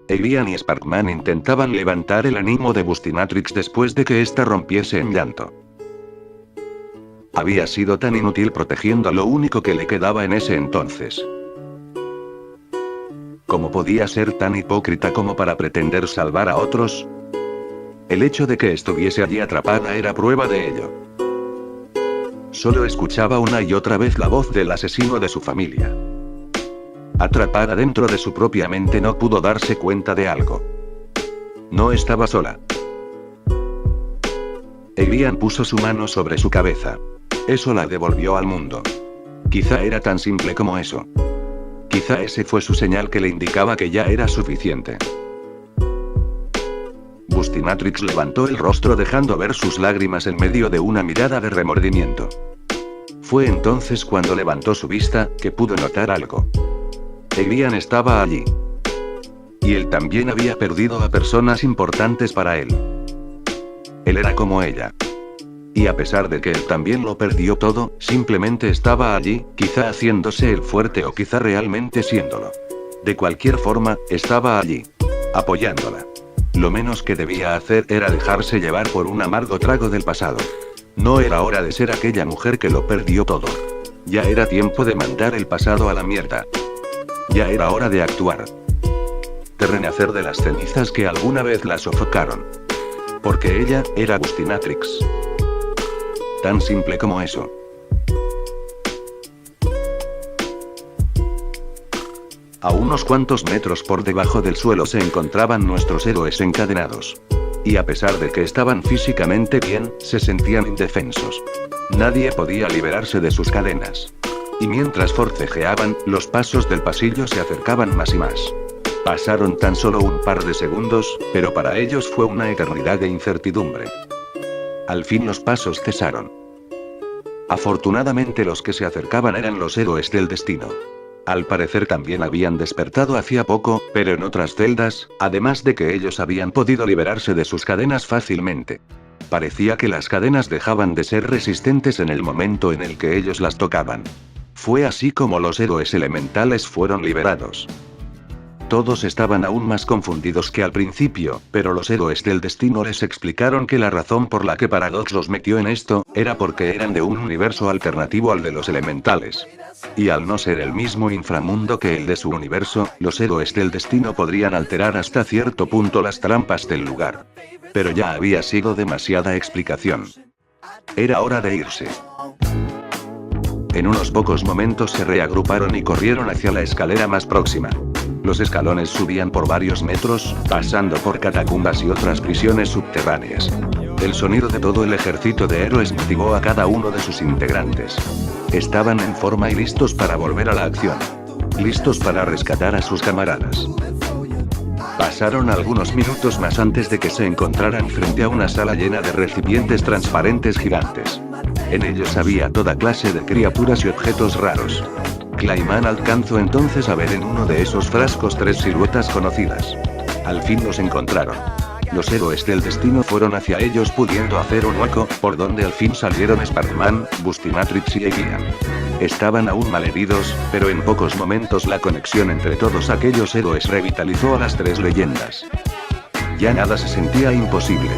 Elian y Sparkman intentaban levantar el ánimo de Bustimatrix después de que ésta rompiese en llanto. Había sido tan inútil protegiendo lo único que le quedaba en ese entonces. ¿Cómo podía ser tan hipócrita como para pretender salvar a otros? El hecho de que estuviese allí atrapada era prueba de ello. Solo escuchaba una y otra vez la voz del asesino de su familia. Atrapada dentro de su propia mente, no pudo darse cuenta de algo. No estaba sola. Elian puso su mano sobre su cabeza. Eso la devolvió al mundo. Quizá era tan simple como eso. Quizá ese fue su señal que le indicaba que ya era suficiente. Bustimatrix levantó el rostro dejando ver sus lágrimas en medio de una mirada de remordimiento. Fue entonces cuando levantó su vista, que pudo notar algo. Elian estaba allí. Y él también había perdido a personas importantes para él. Él era como ella. Y a pesar de que él también lo perdió todo, simplemente estaba allí, quizá haciéndose el fuerte o quizá realmente siéndolo. De cualquier forma, estaba allí. Apoyándola. Lo menos que debía hacer era dejarse llevar por un amargo trago del pasado. No era hora de ser aquella mujer que lo perdió todo. Ya era tiempo de mandar el pasado a la mierda. Ya era hora de actuar. De renacer de las cenizas que alguna vez la sofocaron. Porque ella era Bustimatrix. Tan simple como eso. A unos cuantos metros por debajo del suelo se encontraban nuestros héroes encadenados. Y a pesar de que estaban físicamente bien, se sentían indefensos. Nadie podía liberarse de sus cadenas. Y mientras forcejeaban, los pasos del pasillo se acercaban más y más. Pasaron tan solo un par de segundos, pero para ellos fue una eternidad de incertidumbre. Al fin los pasos cesaron. Afortunadamente los que se acercaban eran los héroes del destino. Al parecer también habían despertado hacía poco, pero en otras celdas, además de que ellos habían podido liberarse de sus cadenas fácilmente. Parecía que las cadenas dejaban de ser resistentes en el momento en el que ellos las tocaban. Fue así como los héroes elementales fueron liberados. Todos estaban aún más confundidos que al principio, pero los héroes del destino les explicaron que la razón por la que Paradox los metió en esto, era porque eran de un universo alternativo al de los elementales. Y al no ser el mismo inframundo que el de su universo, los héroes del destino podrían alterar hasta cierto punto las trampas del lugar. Pero ya había sido demasiada explicación. Era hora de irse. En unos pocos momentos se reagruparon y corrieron hacia la escalera más próxima. Los escalones subían por varios metros, pasando por catacumbas y otras prisiones subterráneas. El sonido de todo el ejército de héroes motivó a cada uno de sus integrantes. Estaban en forma y listos para volver a la acción. Listos para rescatar a sus camaradas. Pasaron algunos minutos más antes de que se encontraran frente a una sala llena de recipientes transparentes gigantes. En ellos había toda clase de criaturas y objetos raros. Clayman alcanzó entonces a ver en uno de esos frascos 3 siluetas conocidas. Al fin los encontraron. Los héroes del destino fueron hacia ellos pudiendo hacer un hueco, por donde al fin salieron Sparkman, Bustimatrix y Elian. Estaban aún malheridos, pero en pocos momentos la conexión entre todos aquellos héroes revitalizó a las 3 leyendas. Ya nada se sentía imposible.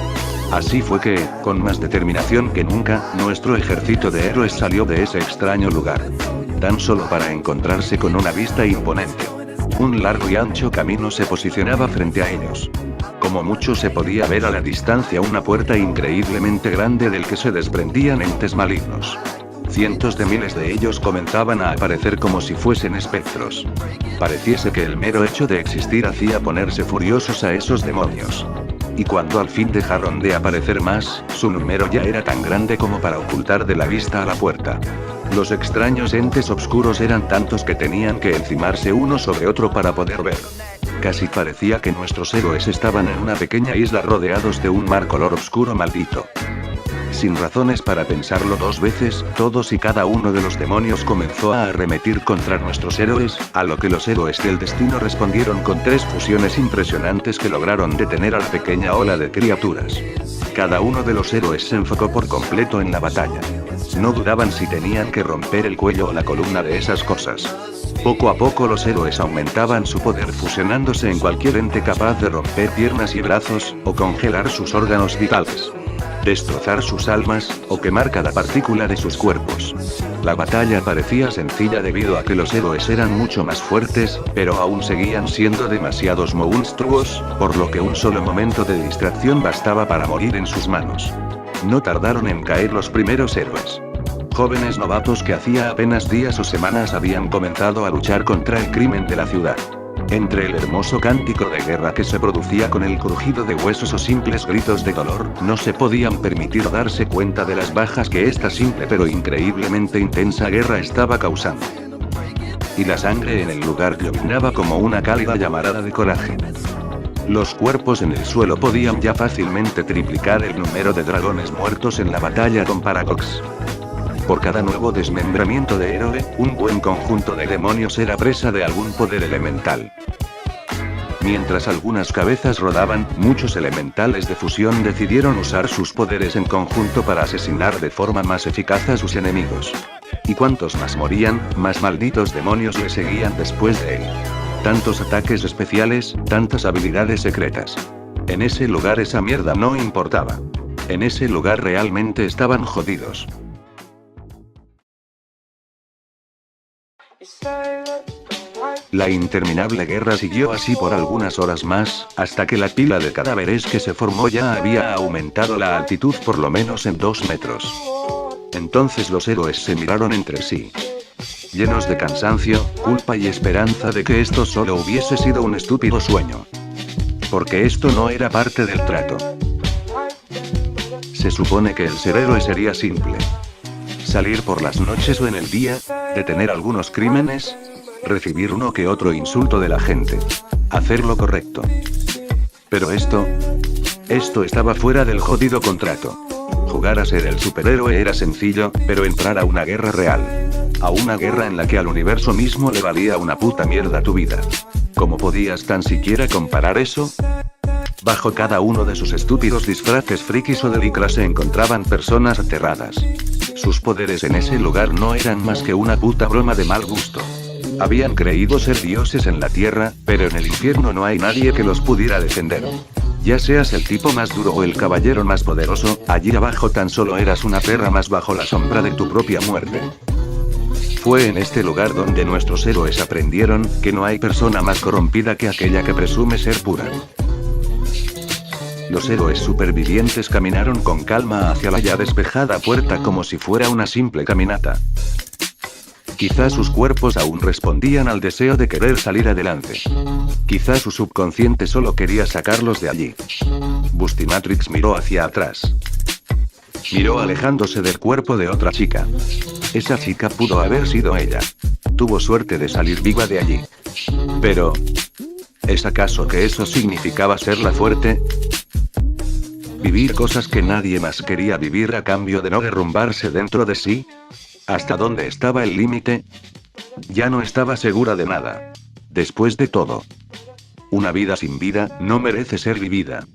Así fue que, con más determinación que nunca, nuestro ejército de héroes salió de ese extraño lugar. Tan solo para encontrarse con una vista imponente. Un largo y ancho camino se posicionaba frente a ellos. Como mucho se podía ver a la distancia una puerta increíblemente grande del que se desprendían entes malignos. Cientos de miles de ellos comenzaban a aparecer como si fuesen espectros. Pareciese que el mero hecho de existir hacía ponerse furiosos a esos demonios. Y cuando al fin dejaron de aparecer más, su número ya era tan grande como para ocultar de la vista a la puerta. Los extraños entes oscuros eran tantos que tenían que encimarse uno sobre otro para poder ver. Casi parecía que nuestros héroes estaban en una pequeña isla rodeados de un mar color oscuro maldito. Sin razones para pensarlo 2 veces, todos y cada uno de los demonios comenzó a arremetir contra nuestros héroes, a lo que los héroes del destino respondieron con 3 fusiones impresionantes que lograron detener a la pequeña ola de criaturas. Cada uno de los héroes se enfocó por completo en la batalla. No dudaban si tenían que romper el cuello o la columna de esas cosas. Poco a poco los héroes aumentaban su poder fusionándose en cualquier ente capaz de romper piernas y brazos, o congelar sus órganos vitales, destrozar sus almas, o quemar cada partícula de sus cuerpos. La batalla parecía sencilla debido a que los héroes eran mucho más fuertes, pero aún seguían siendo demasiados monstruos, por lo que un solo momento de distracción bastaba para morir en sus manos. No tardaron en caer los primeros héroes. Jóvenes novatos que hacía apenas días o semanas habían comenzado a luchar contra el crimen de la ciudad. Entre el hermoso cántico de guerra que se producía con el crujido de huesos o simples gritos de dolor, no se podían permitir darse cuenta de las bajas que esta simple pero increíblemente intensa guerra estaba causando. Y la sangre en el lugar llovinaba como una cálida llamarada de coraje. Los cuerpos en el suelo podían ya fácilmente triplicar el número de dragones muertos en la batalla con Paradox. Por cada nuevo desmembramiento de héroe, un buen conjunto de demonios era presa de algún poder elemental. Mientras algunas cabezas rodaban, muchos elementales de fusión decidieron usar sus poderes en conjunto para asesinar de forma más eficaz a sus enemigos. Y cuantos más morían, más malditos demonios le seguían después de él. Tantos ataques especiales, tantas habilidades secretas. En ese lugar esa mierda no importaba. En ese lugar realmente estaban jodidos. La interminable guerra siguió así por algunas horas más, hasta que la pila de cadáveres que se formó ya había aumentado la altitud por lo menos en 2 metros. Entonces los héroes se miraron entre sí, llenos de cansancio, culpa y esperanza de que esto solo hubiese sido un estúpido sueño. Porque esto no era parte del trato. Se supone que el ser héroe sería simple. Salir por las noches o en el día, detener algunos crímenes, recibir uno que otro insulto de la gente. Hacer lo correcto. Pero esto estaba fuera del jodido contrato. Jugar a ser el superhéroe era sencillo, pero entrar a una guerra real. A una guerra en la que al universo mismo le valía una puta mierda tu vida. ¿Cómo podías tan siquiera comparar eso? Bajo cada uno de sus estúpidos disfraces frikis o de licra se encontraban personas aterradas. Sus poderes en ese lugar no eran más que una puta broma de mal gusto. Habían creído ser dioses en la tierra, pero en el infierno no hay nadie que los pudiera defender. Ya seas el tipo más duro o el caballero más poderoso, allí abajo tan solo eras una perra más bajo la sombra de tu propia muerte. Fue en este lugar donde nuestros héroes aprendieron que no hay persona más corrompida que aquella que presume ser pura. Los héroes supervivientes caminaron con calma hacia la ya despejada puerta como si fuera una simple caminata. Quizá sus cuerpos aún respondían al deseo de querer salir adelante. Quizá su subconsciente solo quería sacarlos de allí. Bustimatrix miró hacia atrás. Miró alejándose del cuerpo de otra chica. Esa chica pudo haber sido ella. Tuvo suerte de salir viva de allí. Pero... ¿es acaso que eso significaba ser la fuerte? ¿Vivir cosas que nadie más quería vivir a cambio de no derrumbarse dentro de sí? ¿Hasta dónde estaba el límite? Ya no estaba segura de nada. Después de todo, una vida sin vida no merece ser vivida.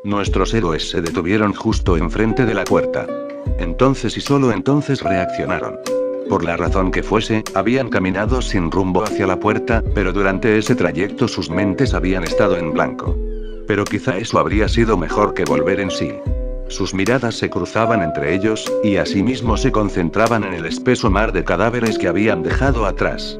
Nuestros héroes se detuvieron justo enfrente de la puerta. Entonces y solo entonces reaccionaron. Por la razón que fuese, habían caminado sin rumbo hacia la puerta, pero durante ese trayecto sus mentes habían estado en blanco. Pero quizá eso habría sido mejor que volver en sí. Sus miradas se cruzaban entre ellos, y asimismo se concentraban en el espeso mar de cadáveres que habían dejado atrás.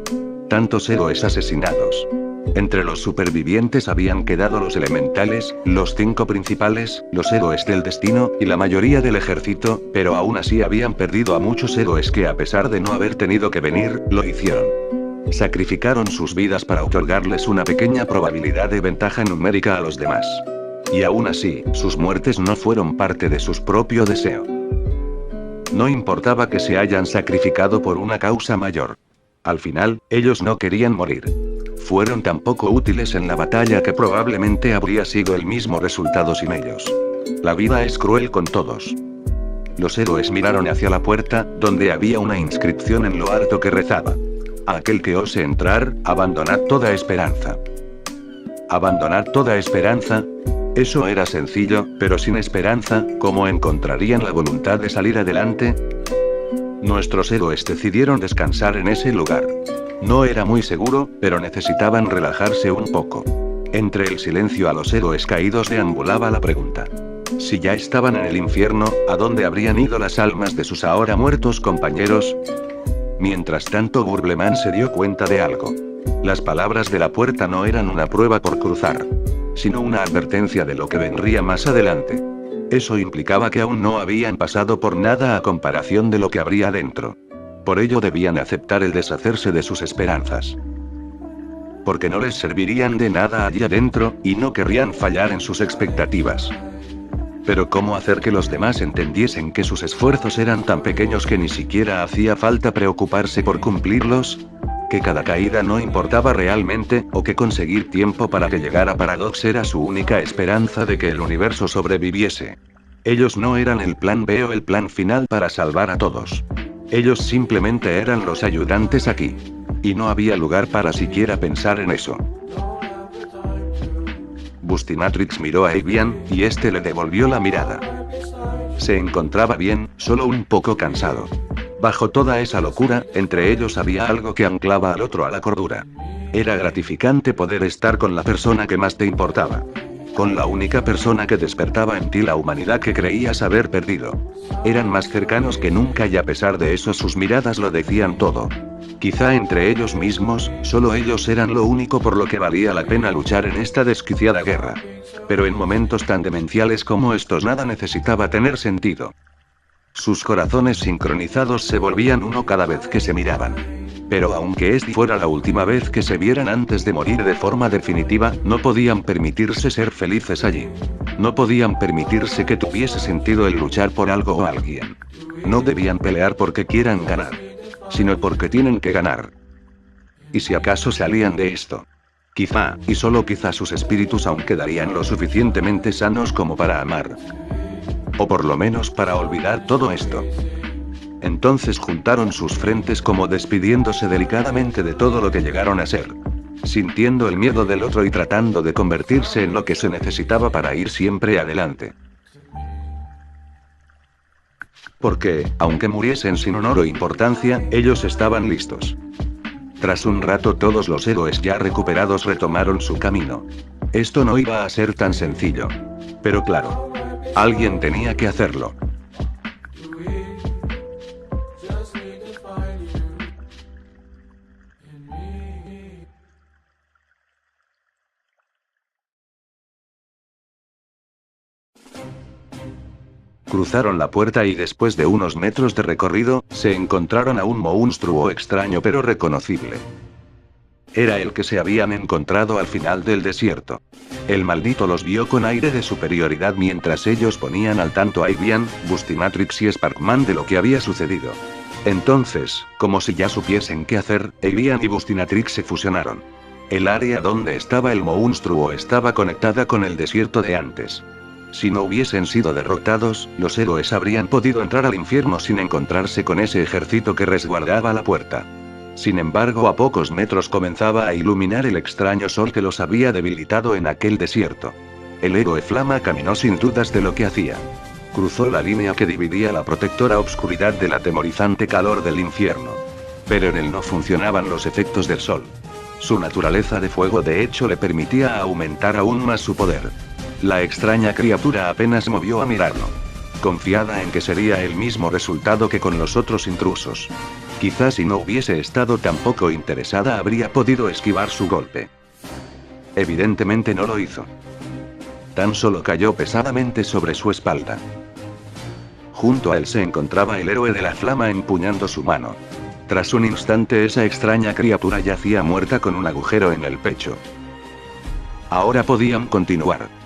Tantos héroes asesinados. Entre los supervivientes habían quedado los elementales, los 5 principales, los héroes del destino, y la mayoría del ejército, pero aún así habían perdido a muchos héroes que a pesar de no haber tenido que venir, lo hicieron. Sacrificaron sus vidas para otorgarles una pequeña probabilidad de ventaja numérica a los demás. Y aún así, sus muertes no fueron parte de su propio deseo. No importaba que se hayan sacrificado por una causa mayor. Al final, ellos no querían morir. Fueron tan poco útiles en la batalla que probablemente habría sido el mismo resultado sin ellos. La vida es cruel con todos. Los héroes miraron hacia la puerta, donde había una inscripción en lo alto que rezaba: a aquel que ose entrar, abandonad toda esperanza. ¿Abandonar toda esperanza? Eso era sencillo, pero sin esperanza, ¿cómo encontrarían la voluntad de salir adelante? Nuestros héroes decidieron descansar en ese lugar. No era muy seguro, pero necesitaban relajarse un poco. Entre el silencio a los héroes caídos deambulaba la pregunta. Si ya estaban en el infierno, ¿a dónde habrían ido las almas de sus ahora muertos compañeros? Mientras tanto, Burbleman se dio cuenta de algo. Las palabras de la puerta no eran una prueba por cruzar, sino una advertencia de lo que vendría más adelante. Eso implicaba que aún no habían pasado por nada a comparación de lo que habría dentro. Por ello debían aceptar el deshacerse de sus esperanzas. Porque no les servirían de nada allí adentro, y no querrían fallar en sus expectativas. Pero ¿cómo hacer que los demás entendiesen que sus esfuerzos eran tan pequeños que ni siquiera hacía falta preocuparse por cumplirlos? Que cada caída no importaba realmente, o que conseguir tiempo para que llegara Paradox era su única esperanza de que el universo sobreviviese. Ellos no eran el plan B o el plan final para salvar a todos. Ellos simplemente eran los ayudantes aquí. Y no había lugar para siquiera pensar en eso. Bustimatrix miró a Avian, y este le devolvió la mirada. Se encontraba bien, solo un poco cansado. Bajo toda esa locura, entre ellos había algo que anclaba al otro a la cordura. Era gratificante poder estar con la persona que más te importaba. Con la única persona que despertaba en ti la humanidad que creías haber perdido. Eran más cercanos que nunca y a pesar de eso sus miradas lo decían todo. Quizá entre ellos mismos, solo ellos eran lo único por lo que valía la pena luchar en esta desquiciada guerra. Pero en momentos tan demenciales como estos nada necesitaba tener sentido. Sus corazones sincronizados se volvían uno cada vez que se miraban. Pero aunque esta fuera la última vez que se vieran antes de morir de forma definitiva, no podían permitirse ser felices allí. No podían permitirse que tuviese sentido el luchar por algo o alguien. No debían pelear porque quieran ganar, sino porque tienen que ganar. ¿Y si acaso salían de esto? Quizá, y solo quizá sus espíritus aún quedarían lo suficientemente sanos como para amar. O por lo menos para olvidar todo esto. Entonces juntaron sus frentes como despidiéndose delicadamente de todo lo que llegaron a ser. Sintiendo el miedo del otro y tratando de convertirse en lo que se necesitaba para ir siempre adelante. Porque, aunque muriesen sin honor o importancia, ellos estaban listos. Tras un rato todos los héroes ya recuperados retomaron su camino. Esto no iba a ser tan sencillo. Pero claro, alguien tenía que hacerlo. Cruzaron la puerta y después de unos metros de recorrido, se encontraron a un monstruo extraño pero reconocible. Era el que se habían encontrado al final del desierto. El maldito los vio con aire de superioridad mientras ellos ponían al tanto a Avian, Bustimatrix y Sparkman de lo que había sucedido. Entonces, como si ya supiesen qué hacer, Avian y Bustimatrix se fusionaron. El área donde estaba el monstruo estaba conectada con el desierto de antes. Si no hubiesen sido derrotados, los héroes habrían podido entrar al infierno sin encontrarse con ese ejército que resguardaba la puerta. Sin embargo, a pocos metros comenzaba a iluminar el extraño sol que los había debilitado en aquel desierto. El héroe Flama caminó sin dudas de lo que hacía. Cruzó la línea que dividía la protectora obscuridad del atemorizante calor del infierno. Pero en él no funcionaban los efectos del sol. Su naturaleza de fuego de hecho le permitía aumentar aún más su poder. La extraña criatura apenas movió a mirarlo. Confiada en que sería el mismo resultado que con los otros intrusos. Quizás si no hubiese estado tan poco interesada habría podido esquivar su golpe. Evidentemente no lo hizo. Tan solo cayó pesadamente sobre su espalda. Junto a él se encontraba el héroe de la flama empuñando su mano. Tras un instante esa extraña criatura yacía muerta con un agujero en el pecho. Ahora podían continuar.